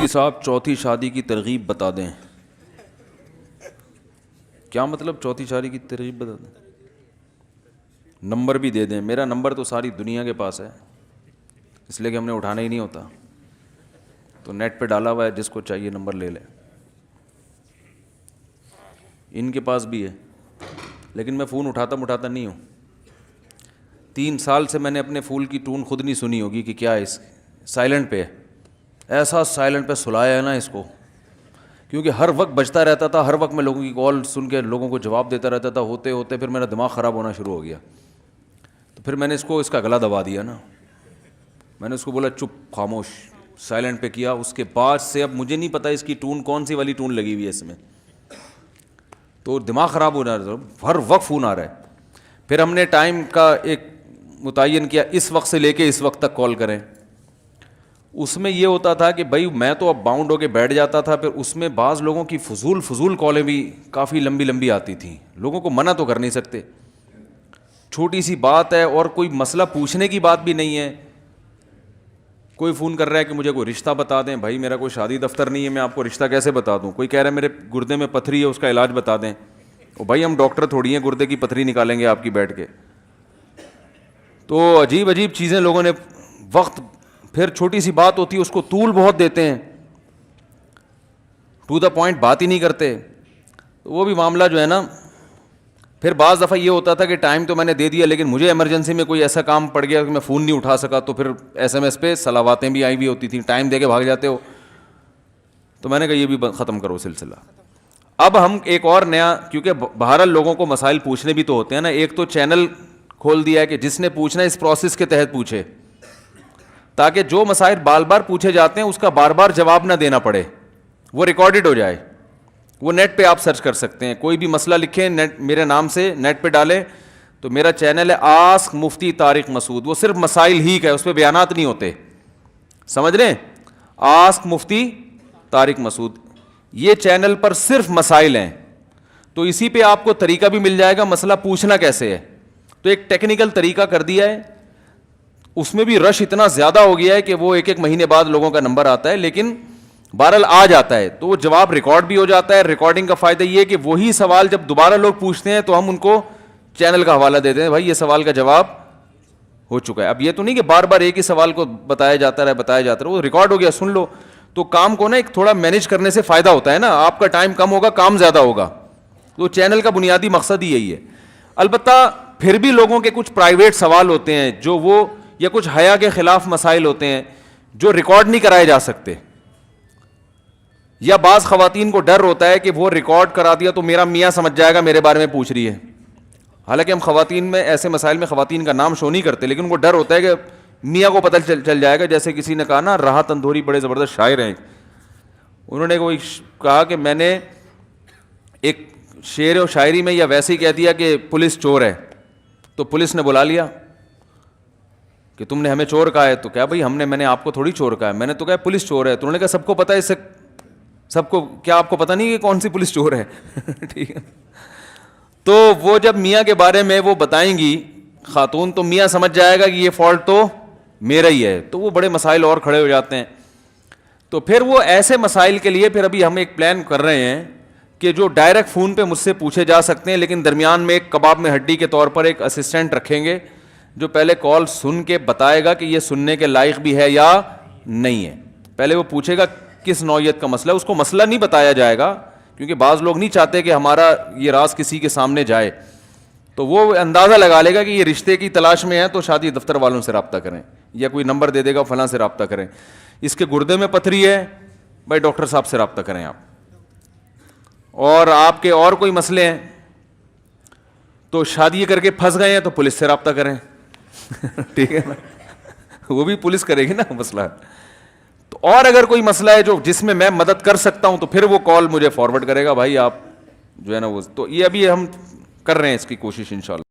مفتی صاحب چوتھی شادی کی ترغیب بتا دیں. کیا مطلب چوتھی شادی کی ترغیب بتا دیں؟ نمبر بھی دے دیں. میرا نمبر تو ساری دنیا کے پاس ہے، اس لیے کہ ہم نے اٹھانا ہی نہیں ہوتا، تو نیٹ پہ ڈالا ہوا ہے، جس کو چاہیے نمبر لے لیں. ان کے پاس بھی ہے، لیکن میں فون اٹھاتا نہیں ہوں. 3 سال سے میں نے اپنے فون کی ٹون خود نہیں سنی ہوگی کہ کیا ہے، اس سائلنٹ پہ ہے. ایسا سائلنٹ پہ سلایا ہے نا اس کو، کیونکہ ہر وقت بجتا رہتا تھا، ہر وقت میں لوگوں کی کال سن کے لوگوں کو جواب دیتا رہتا تھا. ہوتے ہوتے پھر میرا دماغ خراب ہونا شروع ہو گیا، تو پھر میں نے اس کا گلا دبا دیا نا. میں نے اس کو بولا چپ خاموش، سائلنٹ پہ کیا. اس کے بعد سے اب مجھے نہیں پتا اس کی ٹون کون سی والی ٹون لگی ہوئی ہے اس میں، تو دماغ خراب ہو رہا ہے، ہر وقت فون آ رہا ہے. پھر ہم نے ٹائم کا ایک متعین کیا، اس وقت سے لے کے اس وقت تک کال کریں. اس میں یہ ہوتا تھا کہ بھائی میں تو اب باؤنڈ ہو کے بیٹھ جاتا تھا، پھر اس میں بعض لوگوں کی فضول کالیں بھی کافی لمبی آتی تھیں. لوگوں کو منع تو کر نہیں سکتے، چھوٹی سی بات ہے اور کوئی مسئلہ پوچھنے کی بات بھی نہیں ہے. کوئی فون کر رہا ہے کہ مجھے کوئی رشتہ بتا دیں. بھائی میرا کوئی شادی دفتر نہیں ہے، میں آپ کو رشتہ کیسے بتا دوں. کوئی کہہ رہا ہے میرے گردے میں پتھری ہے، اس کا علاج بتا دیں. او بھائی ہم ڈاکٹر تھوڑی ہیں گردے کی پتھری نکالیں گے آپ کی بیٹھ کے. تو عجیب چیزیں لوگوں نے وقت، پھر چھوٹی سی بات ہوتی ہے اس کو طول بہت دیتے ہیں، ٹو دا پوائنٹ بات ہی نہیں کرتے. تو وہ بھی معاملہ جو ہے نا، پھر بعض دفعہ یہ ہوتا تھا کہ ٹائم تو میں نے دے دیا، لیکن مجھے ایمرجنسی میں کوئی ایسا کام پڑ گیا کہ میں فون نہیں اٹھا سکا، تو پھر SMS پہ صلواتیں بھی آئی ہوئی ہوتی تھیں. ٹائم دے کے بھاگ جاتے ہو. تو میں نے کہا یہ بھی ختم کرو سلسلہ. اب ہم ایک اور نیا، کیونکہ بہرحال لوگوں کو مسائل پوچھنے بھی تو ہوتے ہیں نا، ایک تو چینل کھول دیا ہے کہ جس نے پوچھنا ہے اس پروسیس کے تحت پوچھے، تاکہ جو مسائل بار بار پوچھے جاتے ہیں اس کا بار بار جواب نہ دینا پڑے، وہ ریکارڈڈ ہو جائے. وہ نیٹ پہ آپ سرچ کر سکتے ہیں، کوئی بھی مسئلہ لکھیں نیٹ میرے نام سے نیٹ پہ ڈالیں، تو میرا چینل ہے آسک مفتی طارق مسعود. وہ صرف مسائل ہی کا ہے، اس پہ بیانات نہیں ہوتے، سمجھ رہے ہیں. آسک مفتی طارق مسعود، یہ چینل پر صرف مسائل ہیں. تو اسی پہ آپ کو طریقہ بھی مل جائے گا مسئلہ پوچھنا کیسے ہے. تو ایک ٹیکنیکل طریقہ کر دیا ہے. اس میں بھی رش اتنا زیادہ ہو گیا ہے کہ وہ ایک مہینے بعد لوگوں کا نمبر آتا ہے، لیکن بہرحال آ جاتا ہے. تو وہ جواب ریکارڈ بھی ہو جاتا ہے. ریکارڈنگ کا فائدہ یہ ہے کہ وہی سوال جب دوبارہ لوگ پوچھتے ہیں تو ہم ان کو چینل کا حوالہ دیتے ہیں، بھائی یہ سوال کا جواب ہو چکا ہے. اب یہ تو نہیں کہ بار بار ایک ہی سوال کو بتایا جاتا رہے، وہ ریکارڈ ہو گیا سن لو. تو کام کو نا ایک تھوڑا مینیج کرنے سے فائدہ ہوتا ہے نا، آپ کا ٹائم کم ہوگا، کام زیادہ ہوگا. تو چینل کا بنیادی مقصد ہی یہی ہے. البتہ پھر بھی لوگوں کے کچھ پرائیویٹ سوال ہوتے ہیں جو وہ، یا کچھ حیا کے خلاف مسائل ہوتے ہیں جو ریکارڈ نہیں کرائے جا سکتے، یا بعض خواتین کو ڈر ہوتا ہے کہ وہ ریکارڈ کرا دیا تو میرا میاں سمجھ جائے گا میرے بارے میں پوچھ رہی ہے. حالانکہ ہم خواتین میں ایسے مسائل میں خواتین کا نام شو نہیں کرتے، لیکن وہ ڈر ہوتا ہے کہ میاں کو پتہ چل جائے گا. جیسے کسی نے کہا نا، راحت اندھوری بڑے زبردست شاعر ہیں، انہوں نے کوئی کہا کہ میں نے ایک شعر و شاعری میں یا ویسے ہی کہہ دیا کہ پولیس چور ہے، تو پولیس نے بلا لیا کہ تم نے ہمیں چور کہا ہے. تو کیا بھائی میں نے آپ کو تھوڑی چور کہا ہے، میں نے تو کہا پولیس چور ہے. تو انہوں نے کہا سب کو پتہ ہے، اس سے سب کو، کیا آپ کو پتہ نہیں کہ کون سی پولیس چور ہے؟ ٹھیک ہے. تو وہ جب میاں کے بارے میں وہ بتائیں گی خاتون، تو میاں سمجھ جائے گا کہ یہ فالٹ تو میرا ہی ہے. تو وہ بڑے مسائل اور کھڑے ہو جاتے ہیں. تو پھر وہ ایسے مسائل کے لیے پھر ابھی ہم ایک پلان کر رہے ہیں کہ جو ڈائریکٹ فون پہ مجھ سے پوچھے جا سکتے ہیں، لیکن درمیان میں ایک کباب میں ہڈی کے طور پر ایک اسسٹنٹ رکھیں گے جو پہلے کال سن کے بتائے گا کہ یہ سننے کے لائق بھی ہے یا نہیں ہے. پہلے وہ پوچھے گا کس نوعیت کا مسئلہ ہے، اس کو مسئلہ نہیں بتایا جائے گا کیونکہ بعض لوگ نہیں چاہتے کہ ہمارا یہ راز کسی کے سامنے جائے. تو وہ اندازہ لگا لے گا کہ یہ رشتے کی تلاش میں ہے تو شادی دفتر والوں سے رابطہ کریں، یا کوئی نمبر دے دے گا فلاں سے رابطہ کریں. اس کے گردے میں پتھری ہے، بھائی ڈاکٹر صاحب سے رابطہ کریں آپ. اور آپ کے اور کوئی مسئلے ہیں تو شادی کر کے پھنس گئے ہیں تو پولیس سے رابطہ کریں. ٹھیک ہے نا، وہ بھی پولیس کرے گی نا مسئلہ. تو اور اگر کوئی مسئلہ ہے جس میں میں مدد کر سکتا ہوں تو پھر وہ کال مجھے فارورڈ کرے گا، بھائی آپ جو ہے نا وہ. تو یہ ابھی ہم کر رہے ہیں اس کی کوشش انشاءاللہ.